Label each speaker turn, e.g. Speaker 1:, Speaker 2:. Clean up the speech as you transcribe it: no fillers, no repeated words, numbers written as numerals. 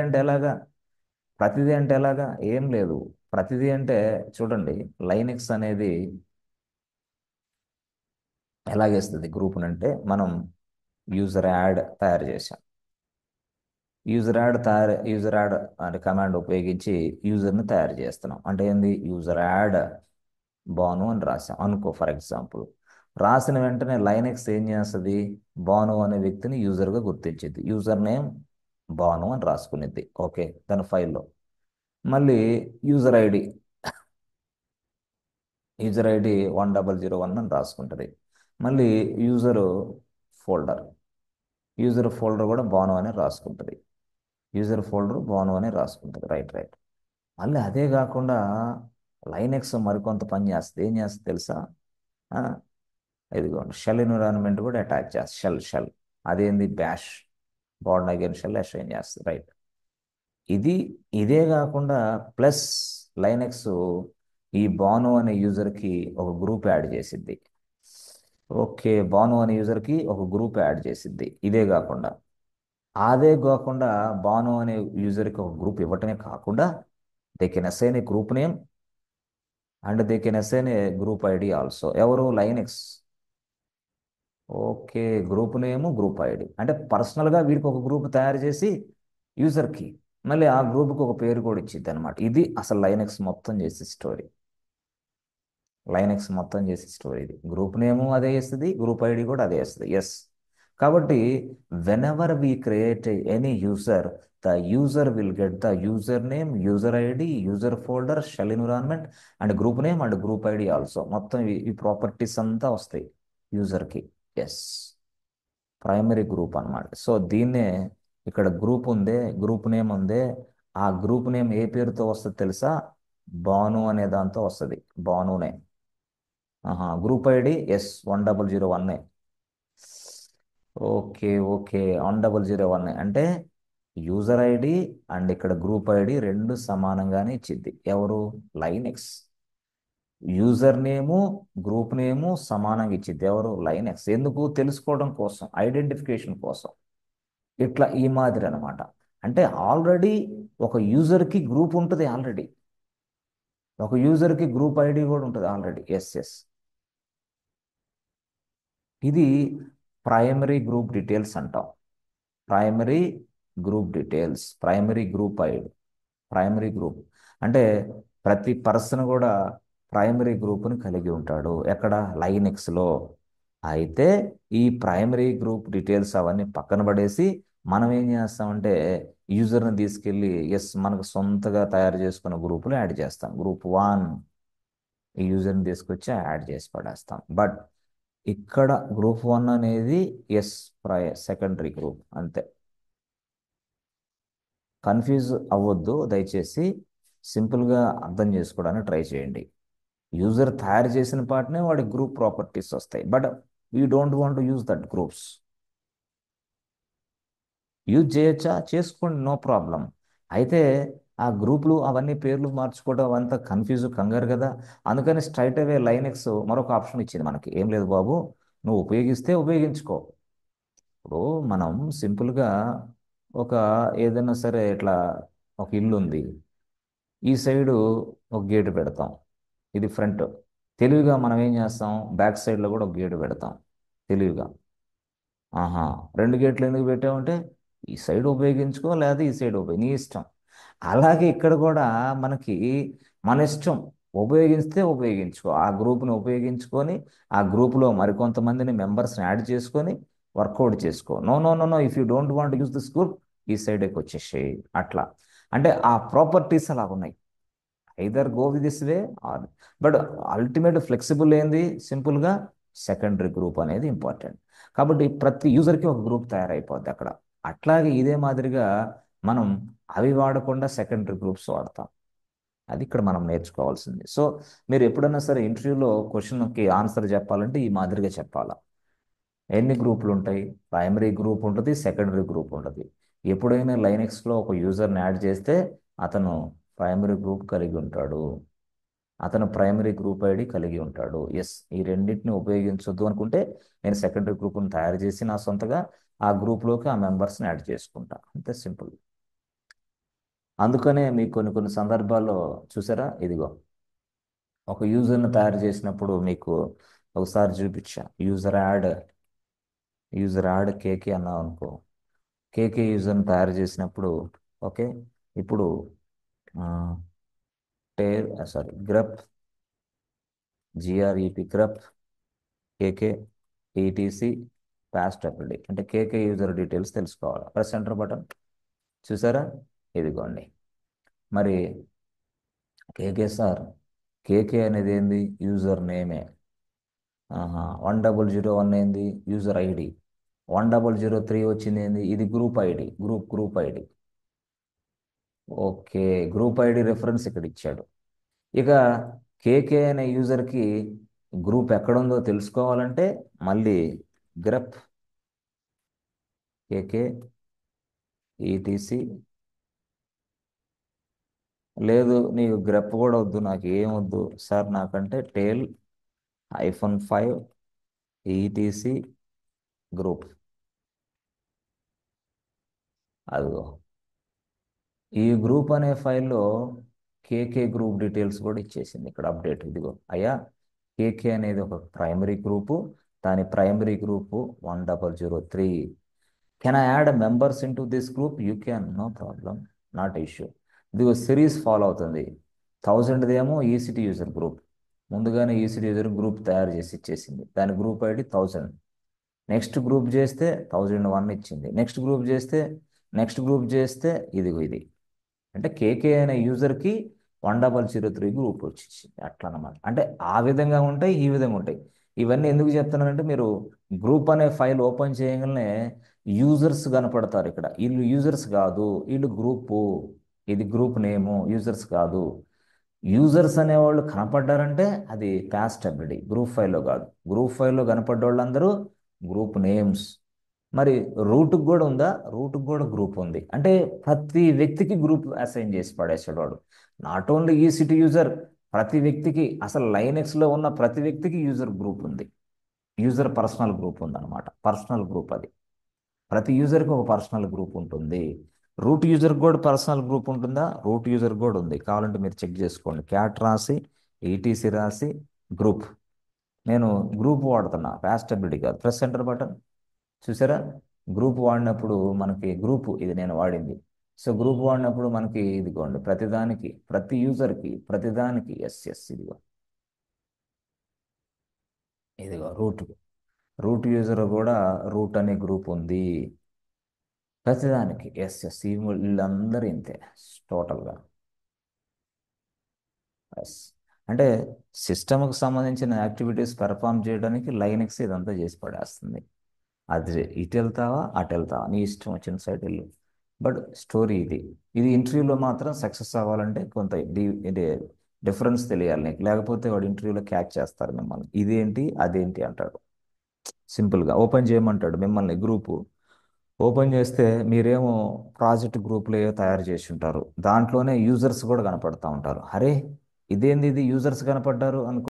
Speaker 1: అంటే ఎలాగా? ప్రతిదీ అంటే ఎలాగా? ఏం లేదు. ప్రతిదీ అంటే చూడండి, లైనక్స్ అనేది ఎలాగేస్తుంది గ్రూప్ అంటే మనం యూజర్ యాడ్ తయారు చేసాం. యూజర్ యాడ్ అనే కమాండ్ ఉపయోగించి యూజర్ని తయారు చేస్తున్నాం. అంటే ఏంది? యూజర్ యాడ్ బాను అని రాసాం అనుకో, ఫర్ ఎగ్జాంపుల్. రాసిన వెంటనే లైనక్స్ ఏం చేస్తుంది? బాను అనే వ్యక్తిని యూజర్గా గుర్తించింది. యూజర్ నేమ్ బాను అని రాసుకునేది. ఓకే, దాని ఫైల్లో. మళ్ళీ యూజర్ ఐడి యూజర్ ఐడి 1001 అని రాసుకుంటుంది. మళ్ళీ యూజర్ ఫోల్డర్ యూజర్ ఫోల్డర్ కూడా బాను అని రాసుకుంటుంది. యూజర్ ఫోల్డర్ బాను అని రాసుకుంటుంది. Right, right. మళ్ళీ అదే కాకుండా లైనక్స్ మరికొంత పని చేస్తుంది. ఏం చేస్తుంది తెలుసా? ఆ, ఇదిగోండి, షెల్ ఎన్విరాన్మెంట్ కూడా అటాచ్ చేస్తుంది. షెల్ అదేంది? Bash born again shell assign చేస్తుంది. రైట్. ఇది ఇదే కాకుండా ప్లస్ లైనక్స్ ఈ బాను అనే యూజర్కి ఒక గ్రూప్ యాడ్ చేసిద్ది. ఓకే, బాను అనే యూజర్కి ఒక గ్రూప్ యాడ్ చేసిద్ది. ఇదే కాకుండా బాను అనే యూజర్కి ఒక గ్రూప్ ఇవ్వటమే కాకుండా they can assign A group name and they can assign A group ID also. ఎవరు? లైనక్స్. ఓకే, గ్రూప్ నేము గ్రూప్ ఐడి అంటే పర్సనల్గా వీడికి ఒక గ్రూప్ తయారు చేసి యూజర్కి, మళ్ళీ ఆ గ్రూప్కి ఒక పేరు కూడా ఇచ్చింది అనమాట. ఇది అసలు లైనక్స్ మొత్తం చేసే స్టోరీ ఇది. గ్రూప్ నేము అదే ఇస్తుంది, గ్రూప్ ఐడి కూడా అదే ఇస్తుంది. ఎస్. కాబట్టి whenever we create any user, the user will get the user name, user ID, user folder, shell environment and group name and group ID also. మొత్తం ఈ properties అంతా వస్తాయి యూజర్కి. ఎస్, ప్రైమరీ గ్రూప్ అన్నమాట. So దీన్నే ఇక్కడ group name ఉందే, ఆ గ్రూప్ నేమ్ ఏ పేరుతో వస్తుంది తెలుసా? బాను అనే దాంతో వస్తుంది. బానునే. ఆహా, group ID yes 1001. Okay, okay, 1001 అంటే యూజర్ ఐడి అండ్ ఇక్కడ గ్రూప్ ఐడి రెండు సమానంగానే ఇచ్చింది. ఎవరు? Linux. User name group name సమానంగా ఇచ్చింది. ఎవరు? లైనెక్స్. ఎందుకు? తెలుసుకోవడం కోసం, ఐడెంటిఫికేషన్ కోసం. ఇట్లా ఈ మాదిరి అనమాట. అంటే ఆల్రెడీ ఒక యూజర్కి గ్రూప్ ఉంటుంది. ఒక యూజర్కి గ్రూప్ ఐడి కూడా ఉంటుంది ఆల్రెడీ. Yes, yes. ఇది ప్రైమరీ గ్రూప్ డీటెయిల్స్ అంటాం. Primary primary group ID, primary group అంటే ప్రతి పర్సన్ కూడా ప్రైమరీ గ్రూప్ని కలిగి ఉంటాడు. ఎక్కడ? లైనెక్స్లో. అయితే ఈ ప్రైమరీ గ్రూప్ డీటెయిల్స్ అవన్నీ పక్కన పడేసి మనం ఏం చేస్తామంటే యూజర్ని తీసుకెళ్ళి ఎస్ మనకు సొంతగా తయారు చేసుకున్న గ్రూపులు యాడ్ చేస్తాం. గ్రూప్ 1 ఈ యూజర్ని తీసుకొచ్చి యాడ్ చేసి పడేస్తాం. బట్ ఇక్కడ గ్రూప్ 1 అనేది ఎస్ సెకండరీ గ్రూప్ అంతే. కన్ఫ్యూజ్ అవ్వద్దు దయచేసి. సింపుల్గా అర్థం చేసుకోవడానికి ట్రై చేయండి. యూజర్ తయారు చేసిన పాటనే వాడి గ్రూప్ ప్రాపర్టీస్ వస్తాయి. But we don't want to use that groups. Use చేయొచ్చా? చేసుకోండి, నో ప్రాబ్లం. అయితే ఆ గ్రూపులు అవన్నీ పేర్లు మార్చుకోవడం అవంతా కన్ఫ్యూజ్ కంగారు కదా. అందుకని స్ట్రైట్ అవే లైనెక్స్ మరొక ఆప్షన్ ఇచ్చింది మనకి. ఏం లేదు బాబు, నువ్వు ఉపయోగిస్తే ఉపయోగించుకో. ఇప్పుడు మనం సింపుల్గా ఒక ఏదైనా సరే ఇట్లా ఒక ఇల్లు ఉంది. ఈ సైడు ఒక గేటు పెడతాం. ఇది ఫ్రంట్. తెలివిగా మనం ఏం చేస్తాం? బ్యాక్ సైడ్లో కూడా ఒక గేటు పెడతాం తెలివిగా. ఆహా, రెండు గేట్లు ఎందుకు పెట్టామంటే ఈ సైడ్ ఉపయోగించుకో లేదా ఈ సైడ్ నీ ఇష్టం. అలాగే ఇక్కడ కూడా మనకి మన ఇష్టం. ఉపయోగిస్తే ఉపయోగించుకో, ఆ గ్రూప్ని ఉపయోగించుకొని ఆ గ్రూపులో మరికొంతమందిని మెంబర్స్ని యాడ్ చేసుకొని వర్కౌట్ చేసుకో. No, no, no, no, if you don't want use this group ఈ సైడ్కి వచ్చేసేయి. అట్లా అంటే ఆ ప్రాపర్టీస్ అలా ఉన్నాయి. Either go with this way or. But ultimate flexible ఏంది? సింపుల్గా సెకండరీ గ్రూప్ అనేది ఇంపార్టెంట్. కాబట్టి ప్రతి యూజర్కి ఒక గ్రూప్ తయారైపోద్ది అక్కడ. అట్లాగే ఇదే మాదిరిగా మనం అవి వాడకుండా సెకండరీ గ్రూప్స్ వాడతాం. అది ఇక్కడ మనం నేర్చుకోవాల్సింది. సో మీరు ఎప్పుడైనా సరే ఇంటర్వ్యూలో క్వశ్చన్కి ఆన్సర్ చెప్పాలంటే ఈ మాదిరిగా చెప్పాలా. ఎన్ని గ్రూపులు ఉంటాయి? ప్రైమరీ గ్రూప్ ఉంటుంది, సెకండరీ గ్రూప్ ఉంటుంది. ఎప్పుడైనా లైనెక్స్లో ఒక యూజర్ని యాడ్ చేస్తే అతను ప్రైమరీ గ్రూప్ కలిగి ఉంటాడు, అతను ప్రైమరీ గ్రూప్ ఐడి కలిగి ఉంటాడు. ఎస్, ఈ రెండింటిని ఉపయోగించొద్దు అనుకుంటే నేను సెకండరీ గ్రూప్ని తయారు చేసి నా సొంతగా ఆ గ్రూప్లోకి ఆ మెంబర్స్ని యాడ్ చేసుకుంటా. అంతే, సింపుల్. అందుకనే మీకు కొన్ని కొన్ని సందర్భాల్లో చూసారా, ఇదిగో ఒక యూజర్ని తయారు చేసినప్పుడు మీకు ఒకసారి చూపించా. యూజర్ యాడ్ కేకే అన్నాం అనుకో. కేకే యూజర్ని తయారు చేసినప్పుడు ఓకే. ఇప్పుడు గ్రప్ గ్రప్ కేకే ఈటీసీ పాస్ట్ అప్డేట్ అంటే కేకే యూజర్ డీటెయిల్స్ తెలుసుకోవాలి. Press enter button. చూసారా, ఇదిగోండి. మరి కేకే సార్, కేకే అనేది ఏంది? యూజర్ నేమే. 1001 ఏంది? User ID. 1003 వచ్చింది ఏంది? ఇది group ID. Group ID. Okay, group ID reference ఇక్కడ ఇచ్చాడు. ఇక కేకే అనే యూజర్కి గ్రూప్ ఎక్కడుందో తెలుసుకోవాలంటే మళ్ళీ గ్రప్ కేకే ఈటీసీ. లేదు, నీకు గ్రప్ కూడా వద్దు, నాకు ఏం వద్దు సార్, నాకంటే టేల్ -5 ఈటీసీ గ్రూప్. అదిగో ఈ గ్రూప్ అనే ఫైల్లో కేకే గ్రూప్ డీటెయిల్స్ కూడా ఇచ్చేసింది ఇక్కడ అప్డేట్. ఇదిగో అయ్యా, కేకే అనేది ఒక ప్రైమరీ గ్రూపు. దాని primary group 1003. Can I add members in to this group? You can, no problem, not issue. ఇదిగో సిరీస్ ఫాలో అవుతుంది. 1000దేమో ఈసిటీ యూజర్ గ్రూప్. ముందుగానే ఈసిటీ యూజర్ గ్రూప్ తయారు చేసి ఇచ్చేసింది. దాని గ్రూప్ ఐడి 1000. నెక్స్ట్ గ్రూప్ చేస్తే 1001 ఇచ్చింది. నెక్స్ట్ గ్రూప్ చేస్తే ఇదిగో ఇది. అంటే కేకే అనే యూజర్కి 1003 గ్రూప్ వచ్చింది. అట్లా అన్నమాట. అంటే ఆ విధంగా ఉంటాయి, ఈ విధంగా ఉంటాయి. ఇవన్నీ ఎందుకు చెప్తున్నానంటే మీరు గ్రూప్ అనే ఫైల్ ఓపెన్ చేయగానే యూజర్స్ కనపడతారు. ఇక్కడ వీళ్ళు యూజర్స్ కాదు, వీళ్ళు గ్రూపు. ఇది గ్రూప్ నేము, యూజర్స్ కాదు. యూజర్స్ అనేవాళ్ళు కనపడ్డారంటే అది కాస్ట్ అబిలిటీ, గ్రూప్ ఫైల్లో కాదు. గ్రూప్ ఫైల్లో కనపడ్డ వాళ్ళందరూ గ్రూప్ నేమ్స్. మరి రూట్కి కూడా ఉందా? రూట్కి కూడా గ్రూప్ ఉంది. అంటే ప్రతి వ్యక్తికి గ్రూప్ అసైన్ చేసి పడేసాడు వాడు. నాట్ ఓన్లీ ఈ సిటీ యూజర్, ప్రతి వ్యక్తికి, అసలు లైనెక్స్లో ఉన్న ప్రతి వ్యక్తికి యూజర్ గ్రూప్ ఉంది. యూజర్ పర్సనల్ గ్రూప్ ఉందన్నమాట. పర్సనల్ గ్రూప్ అది. ప్రతి యూజర్కి ఒక పర్సనల్ గ్రూప్ ఉంటుంది. రూట్ యూజర్కి కూడా పర్సనల్ గ్రూప్ ఉంటుందా? రూట్ యూజర్ కూడా ఉంది. కావాలంటే మీరు చెక్ చేసుకోండి. క్యాట్ రాసి ఈటీసీ రాసి గ్రూప్. నేను గ్రూప్ వాడుతున్నా, ప్యాస్టబిలిటీ కాదు. Press enter button. చూసారా, గ్రూప్ వాడినప్పుడు మనకి గ్రూప్ ఇది నేను వాడింది. సో గ్రూప్ వాడినప్పుడు మనకి ఇదిగోండి, ప్రతిదానికి, ప్రతి యూజర్కి, ప్రతిదానికి ఎస్ ఇదిగో. ఇదిగో రూట్ యూజర్ కూడా రూట్ అనే గ్రూప్ ఉంది. ప్రతిదానికి ఎస్ వీళ్ళందరూ ఇంతే టోటల్గా. ఎస్ అంటే సిస్టమ్కి సంబంధించిన యాక్టివిటీస్ పెర్ఫామ్ చేయడానికి లైనెక్స్ ఇదంతా చేసి పడేస్తుంది. అది ఇటు వెళ్తావా అటు వెళ్తావా, నీ ఇష్టం వచ్చిన సైడ్ వెళ్ళు. బట్ స్టోరీ ఇది. ఇది ఇంటర్వ్యూలో మాత్రం సక్సెస్ అవ్వాలంటే కొంత ఇది డిఫరెన్స్ తెలియాలి నీకు. లేకపోతే వాడు ఇంటర్వ్యూలో క్యాచ్ చేస్తారు మిమ్మల్ని. ఇదేంటి అదేంటి అంటాడు. సింపుల్గా ఓపెన్ చేయమంటాడు మిమ్మల్ని గ్రూపు. ఓపెన్ చేస్తే మీరేమో ప్రాజెక్ట్ గ్రూపులు ఏవో తయారు చేసి ఉంటారు. దాంట్లోనే యూజర్స్ కూడా కనపడతా ఉంటారు. అరే, ఇదేంది ఇది యూజర్స్ కనపడ్డారు అనుకో.